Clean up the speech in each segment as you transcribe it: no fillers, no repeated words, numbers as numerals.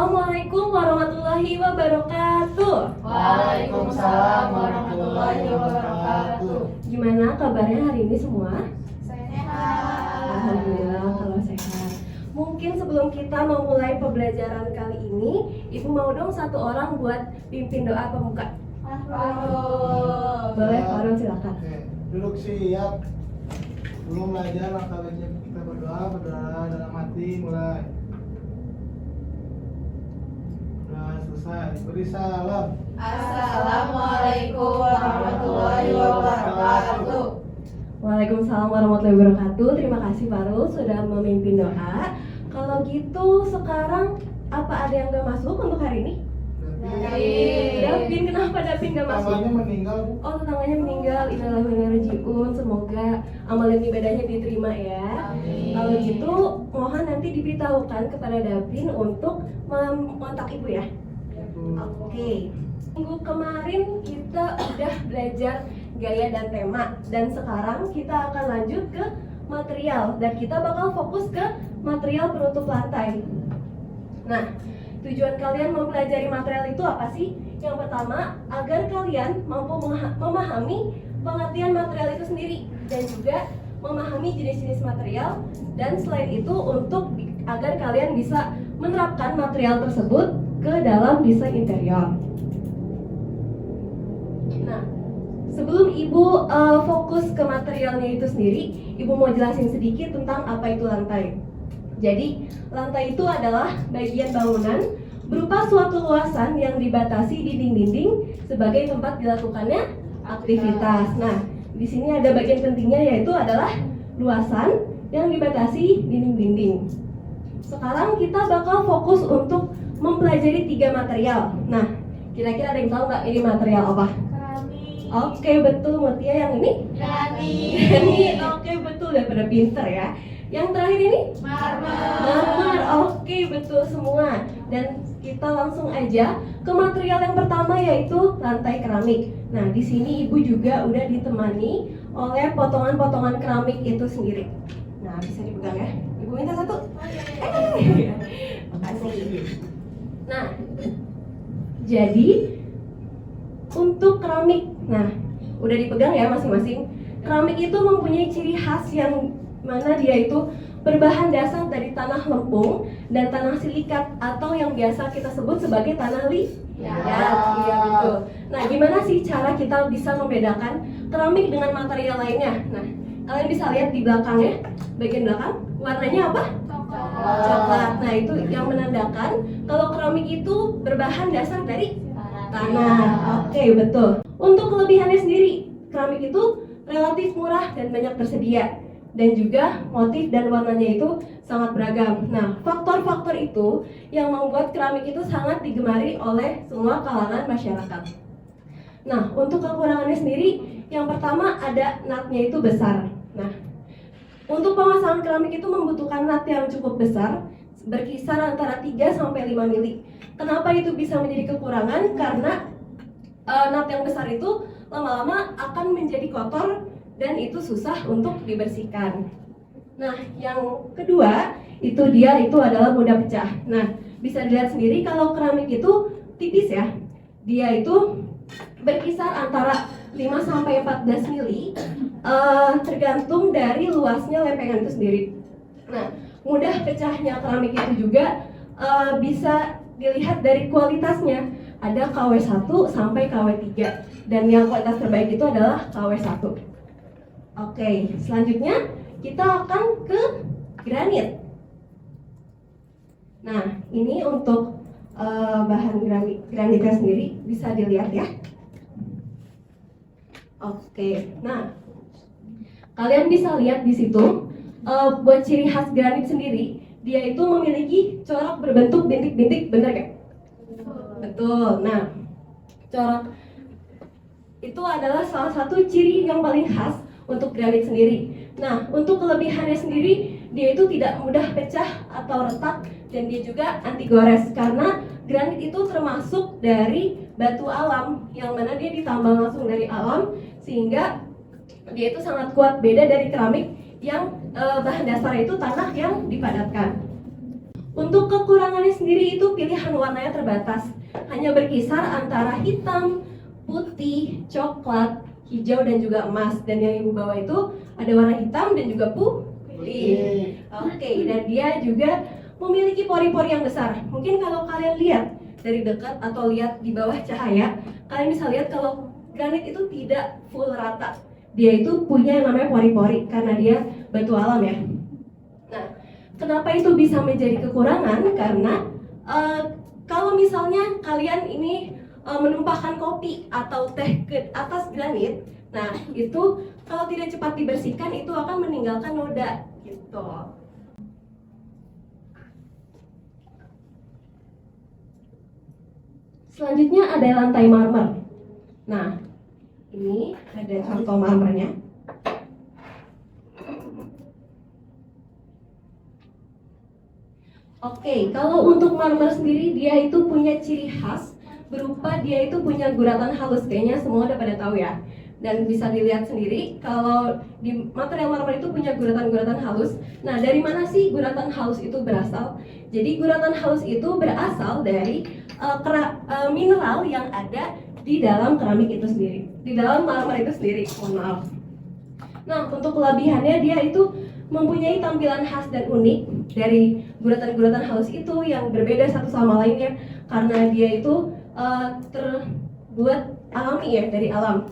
Assalamualaikum warahmatullahi wabarakatuh. Waalaikumsalam warahmatullahi wabarakatuh. Gimana kabarnya hari ini semua? Sehat. Alhamdulillah kalau sehat. Mungkin sebelum kita memulai pembelajaran kali ini, Ibu mau dong satu orang buat pimpin doa pembuka. Boleh, Farul silakan. Oke, duduk siap. Belum belajar, langkah baiknya kita berdoa dalam hati, mulai. Udah selesai, beri salam. Assalamualaikum warahmatullahi wabarakatuh. Waalaikumsalam warahmatullahi wabarakatuh. Terima kasih Farul sudah memimpin doa. Kalau gitu sekarang apa ada yang gak masuk untuk hari ini? Davin, kenapa Davin gak masuk? Tetangganya meninggal, Bu. Oh, tetangganya meninggal. Innalillahi wa inna ilaihi raji'un. Semoga amalan ibadahnya diterima ya. Amin. Kalau gitu, mohon nanti diberitahukan kepada Davin untuk mengontak ibu ya. Oke. Minggu kemarin kita udah belajar gaya dan tema, dan sekarang kita akan lanjut ke material, dan kita bakal fokus ke material penutup lantai. Nah, tujuan kalian mempelajari material itu apa sih? Yang pertama, agar kalian mampu memahami pengertian material itu sendiri dan juga memahami jenis-jenis material, dan selain itu agar kalian bisa menerapkan material tersebut ke dalam desain interior. Nah, sebelum Ibu fokus ke materialnya itu sendiri, Ibu mau jelasin sedikit tentang apa itu lantai. Jadi, lantai itu adalah bagian bangunan berupa suatu luasan yang dibatasi dinding-dinding sebagai tempat dilakukannya aktivitas. Nah, di sini ada bagian pentingnya, yaitu adalah luasan yang dibatasi dinding-dinding. Sekarang kita bakal fokus untuk mempelajari 3 material. Nah, kira-kira ada yang tahu nggak ini material apa? Keramik. Oke, betul. Mutia yang ini? Keramik. Ini oke, betul, udah pada pinter ya. Yang terakhir ini? Marmer. Oke, betul semua. Dan kita langsung aja ke material yang pertama, yaitu lantai keramik. Nah, di sini Ibu juga udah ditemani oleh potongan-potongan keramik itu sendiri. Nah, bisa dipegang ya. Ibu minta satu. Makasih. Nah, jadi untuk keramik, nah udah dipegang ya masing-masing. Keramik itu mempunyai ciri khas yang mana dia itu berbahan dasar dari tanah lempung dan tanah silikat, atau yang biasa kita sebut sebagai tanah liat. Iya betul. Nah, gimana sih cara kita bisa membedakan keramik dengan material lainnya? Nah, kalian bisa lihat di belakangnya, bagian belakang warnanya apa? Coklat. Nah, itu yang menandakan kalau keramik itu berbahan dasar dari tanah. Oke, betul. Untuk kelebihannya sendiri, keramik itu relatif murah dan banyak tersedia, dan juga motif dan warnanya itu sangat beragam. Nah, faktor-faktor itu yang membuat keramik itu sangat digemari oleh semua kalangan masyarakat. Nah, untuk kekurangannya sendiri, yang pertama ada natnya itu besar. Nah, untuk pemasangan keramik itu membutuhkan nat yang cukup besar, berkisar antara 3 sampai 5 mili. Kenapa itu bisa menjadi kekurangan? Karena nat yang besar itu lama-lama akan menjadi kotor dan itu susah untuk dibersihkan. Nah, yang kedua itu adalah mudah pecah. Nah, bisa dilihat sendiri kalau keramik itu tipis ya. Dia itu berkisar antara 5 sampai 14 mili, tergantung dari luasnya lempengan itu sendiri. Nah, mudah pecahnya keramik itu juga bisa dilihat dari kualitasnya. Ada KW1 sampai KW3, dan yang kualitas terbaik itu adalah KW1. Oke, selanjutnya kita akan ke granit. Nah, ini untuk bahan granitnya sendiri bisa dilihat ya. Oke, nah kalian bisa lihat di situ buat ciri khas granit sendiri, dia itu memiliki corak berbentuk bintik-bintik, bener gak? Betul. Nah, corak itu adalah salah satu ciri yang paling khas untuk granit sendiri. Nah, untuk kelebihannya sendiri, dia itu tidak mudah pecah atau retak, dan dia juga anti gores, karena granit itu termasuk dari batu alam, yang mana dia ditambang langsung dari alam, sehingga dia itu sangat kuat, beda dari keramik yang bahan dasarnya itu tanah yang dipadatkan. Untuk kekurangannya sendiri itu pilihan warnanya terbatas, hanya berkisar antara hitam, putih, coklat, hijau, dan juga emas. Dan yang ibu bawa itu ada warna hitam dan juga putih. Oke, dan dia juga memiliki pori-pori yang besar. Mungkin kalau kalian lihat dari dekat atau lihat di bawah cahaya, kalian bisa lihat kalau granit itu tidak full rata. Dia itu punya yang namanya pori-pori karena dia batu alam ya. Nah, kenapa itu bisa menjadi kekurangan? Karena kalau misalnya kalian ini menumpahkan kopi atau teh ke atas granit, nah itu kalau tidak cepat dibersihkan itu akan meninggalkan noda gitu. Selanjutnya ada lantai marmer. Nah, ini ada contoh marmernya. Oke, kalau untuk marmer sendiri dia itu punya ciri khas berupa dia itu punya guratan halus. Kayaknya semua udah pada tahu ya. Dan bisa dilihat sendiri kalau di material marmer itu punya guratan-guratan halus. Nah, dari mana sih guratan halus itu berasal? Jadi guratan halus itu berasal dari mineral yang ada di dalam keramik itu sendiri, di dalam marmer itu sendiri. Mohon maaf. Nah, untuk kelebihannya dia itu mempunyai tampilan khas dan unik dari guratan-guratan halus itu yang berbeda satu sama lainnya karena dia itu terbuat alami ya, dari alam.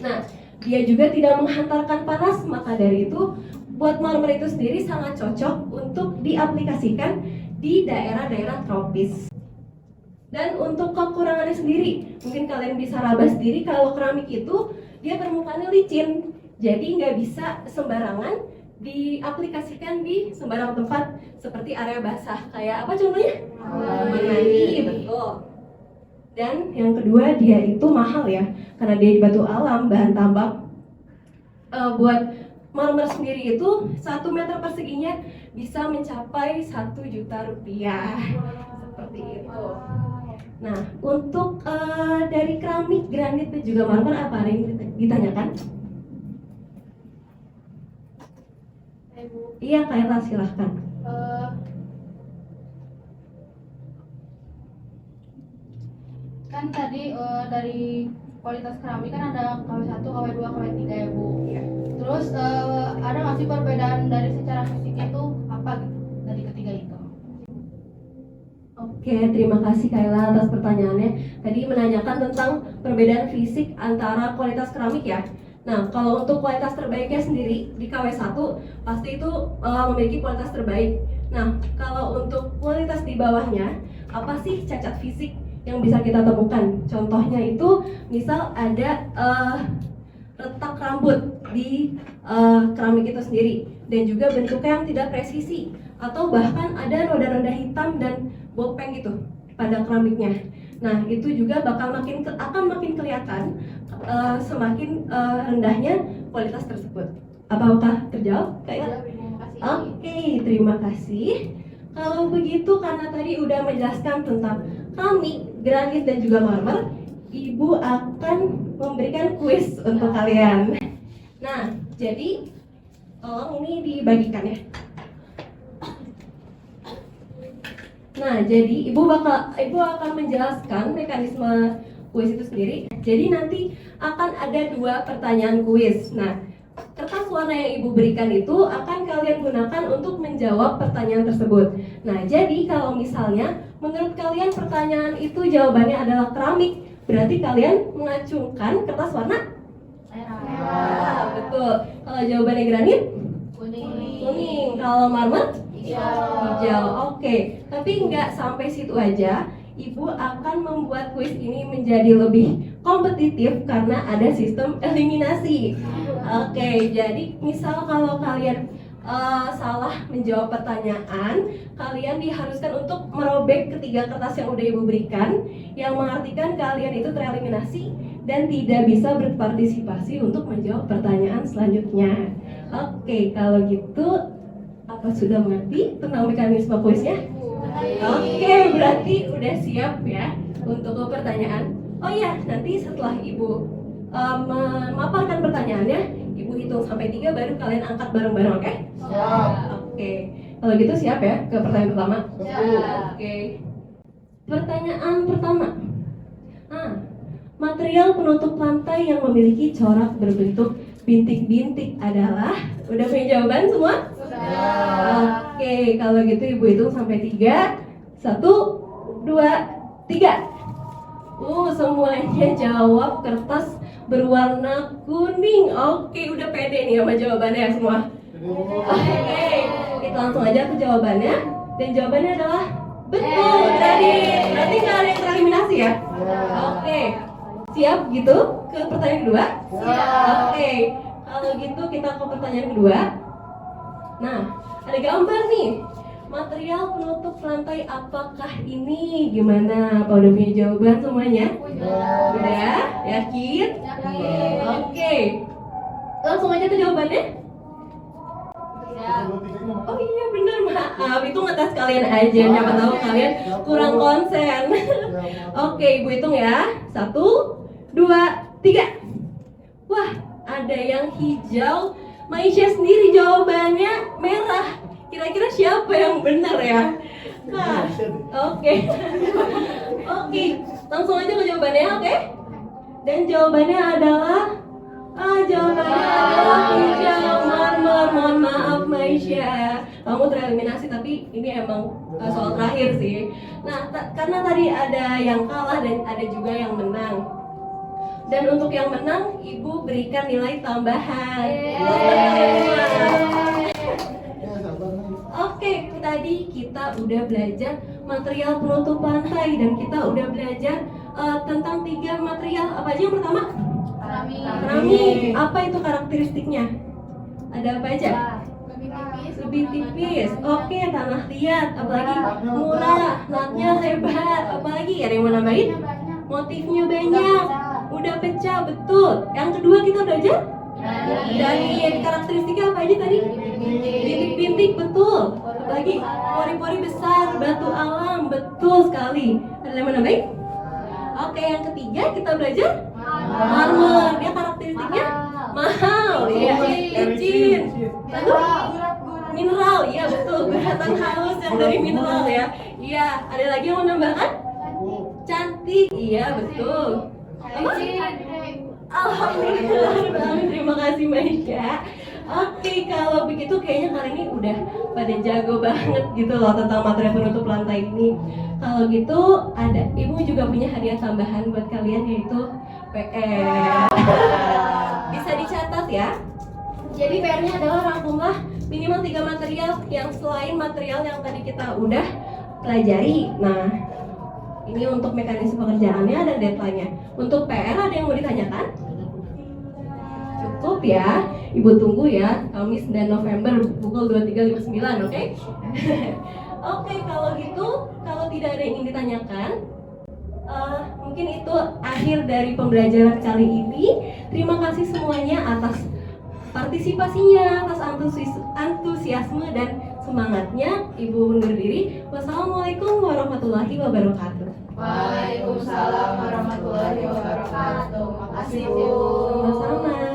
Nah, dia juga tidak menghantarkan panas, maka dari itu buat marmer itu sendiri sangat cocok untuk diaplikasikan di daerah-daerah tropis. Dan untuk kekurangannya sendiri, mungkin kalian bisa raba sendiri kalau keramik itu dia permukaannya licin, jadi nggak bisa sembarangan diaplikasikan di sembarang tempat seperti area basah. Kayak apa contohnya? Mandi, betul. Dan yang kedua dia itu mahal ya, karena dia di batu alam, bahan tambang. Buat marmer sendiri itu 1 meter perseginya bisa mencapai 1 juta rupiah. Seperti itu. Nah, untuk dari keramik, granit dan juga marmer apa ada yang ditanyakan? Iya, Kayla, silahkan. Kan tadi dari kualitas keramik kan ada KW1, KW2, KW3 ya Bu. Iya. Terus ada nggak sih perbedaan dari secara fisiknya itu apa gitu dari ketiga itu? Oke, terima kasih Kayla atas pertanyaannya. Tadi menanyakan tentang perbedaan fisik antara kualitas keramik ya. Nah, kalau untuk kualitas terbaiknya sendiri di KW1 pasti itu memiliki kualitas terbaik. Nah, kalau untuk kualitas di bawahnya, apa sih cacat fisik yang bisa kita temukan? Contohnya itu misal ada retak rambut di keramik itu sendiri dan juga bentuknya yang tidak presisi, atau bahkan ada noda-noda hitam dan bopeng gitu pada keramiknya. Nah, itu juga akan makin kelihatan semakin rendahnya kualitas tersebut. Apakah terjawab? Kayak? Oke, terima kasih. Kalau begitu, karena tadi udah menjelaskan tentang keramik, granit dan juga marmer, Ibu akan memberikan kuis untuk kalian. Nah, jadi tolong ini dibagikan ya. Nah, jadi Ibu akan menjelaskan mekanisme kuis itu sendiri. Jadi nanti akan ada 2 pertanyaan kuis. Nah, kertas warna yang Ibu berikan itu akan kalian gunakan untuk menjawab pertanyaan tersebut. Nah, jadi kalau misalnya menurut kalian pertanyaan itu jawabannya adalah keramik, berarti kalian mengacungkan kertas warna merah. Betul. Kalau jawabannya granit, kuning. Kalau marmer, hijau. Oke. Tapi nggak sampai situ aja. Ibu akan membuat kuis ini menjadi lebih kompetitif karena ada sistem eliminasi. Oke, jadi misal kalau kalian salah menjawab pertanyaan, kalian diharuskan untuk merobek ketiga kertas yang udah Ibu berikan, yang mengartikan kalian itu tereliminasi dan tidak bisa berpartisipasi untuk menjawab pertanyaan selanjutnya. Oke, kalau gitu apa sudah mengerti tentang mekanisme kuisnya? Oke, berarti udah siap ya untuk pertanyaan. Oh iya, nanti setelah Ibu memaparkan pertanyaannya, Ibu hitung sampai 3 baru kalian angkat bareng-bareng, oke? Siap. Oke. Kalau gitu siap ya ke pertanyaan pertama? Siap. Oke. Pertanyaan pertama. Material penutup lantai yang memiliki corak berbentuk bintik-bintik adalah, udah punya jawaban semua? Sudah. Oke, kalau gitu ibu hitung sampai 3. 1, 2, 3. Semuanya jawab kertas berwarna kuning. Oke, udah pede nih sama jawabannya semua. Oke, kita langsung aja ke jawabannya. Dan jawabannya adalah betul, berarti nggak ada yang tereliminasi ya? Oke, siap gitu ke pertanyaan kedua? Siap. Oke, kalau gitu kita ke pertanyaan kedua. Nah, ada gambar nih. Material penutup lantai apakah ini? Gimana? Apa udah punya jawaban semuanya? Udah? Yakin? Yakin. Oke. Langsung aja ke jawabannya. Siap. Oh iya bener, maaf, itu ngetes kalian aja. Siapa tahu kalian kurang konsen. Oke, ibu hitung ya. 1, 2, 3. Wah, ada yang hijau. Maisha sendiri jawabannya merah. Kira-kira siapa yang benar ya? Nah, oke. Oke, langsung aja ke jawabannya, oke? Dan jawabannya adalah jawabannya adalah hijau marmer. Mohon maaf Maisha, kamu tereliminasi, tapi ini emang soal terakhir sih. Nah, karena tadi ada yang kalah dan ada juga yang menang. Dan untuk yang menang, ibu berikan nilai tambahan. Oke, tadi kita udah belajar material penutup lantai dan kita udah belajar tentang 3 material. Apa aja yang pertama? Keramik. Apa itu karakteristiknya? Ada apa aja? Lebih tipis. Oke, tanah liat. Apalagi murah, latnya lebar. Apalagi ada yang mau nambahin? Motifnya banyak. Udah pecah, betul. Yang kedua kita belajar dari karakteristiknya apa aja tadi? Bintik-bintik, betul. Apalagi pori-pori besar, batu alam, betul sekali. Ada yang mau nambahin? Oke, yang ketiga kita belajar marmer. Dia karakteristiknya mahal, ya, licin. Lalu mineral, iya betul. Guratan halus yang dari mineral ya. Iya, ada lagi yang mau nambahkan? Cantik, iya betul. Alhamdulillah, terima kasih Maisha. Oke, kalau begitu kayaknya kali ini udah pada jago banget gitu loh tentang material penutup lantai ini. Kalau gitu ada, ibu juga punya hadiah tambahan buat kalian yaitu PR. Bisa dicatat ya. Jadi PR-nya adalah rangkumlah minimal 3 material yang selain material yang tadi kita udah pelajari. Nah, ini untuk mekanisme pekerjaannya dan deadline-nya. Untuk PR ada yang mau ditanyakan? Cukup ya, ibu tunggu ya, Kamis 9 November pukul 23.59, oke? Oke, kalau gitu, kalau tidak ada yang ingin ditanyakan, mungkin itu akhir dari pembelajaran kali ini. Terima kasih semuanya atas partisipasinya, atas antusiasme dan semangatnya. Ibu undur diri. Wassalamualaikum warahmatullahi wabarakatuh. Waalaikumsalam warahmatullahi wabarakatuh. Makasih Bu. Sama-sama.